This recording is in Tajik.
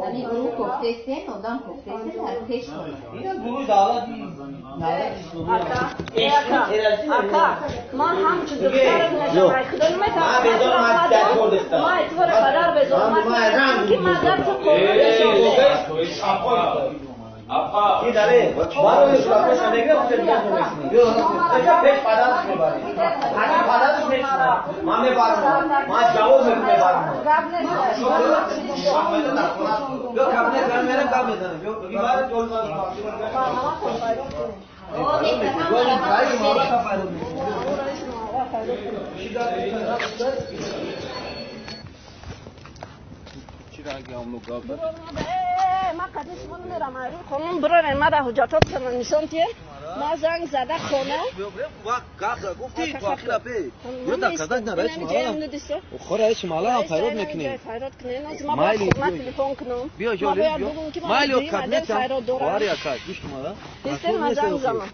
Hani guru koftesi, ondan koftesi ateş olur. Yine guru dağla bir Aka, ma ham çocuklarım ne zaman kıdırma ta. Ma bezon ma dert kordesta. Ma etvara kadar bezon ma. Ki ma dert çok Apa. Ki dare. Baro iş yapmış ne gibi uçacak mı? Yok. Acaba beş padat mı var? Hani padat mı? Mame var mı? Ma jao me var mı? Yok kapne ben merak kapne sana. Yok ibaret olmaz. O ne kadar Chiragi हम लोग गाँव ما قدش من میرم خونم برای ما در حجاتات کنن نشان تیر ما زنگ زده خونه وقت قبل گفتی تو آخر پی یه دقیقه نرایش مالا خورایش مالا پیرود میکنی فایرات کنین ما باید خدمت تلفن کنم بیا جولی بیا مایلی و کابنت هم خواری اکای گوش مالا نیستم ما زنگ زمان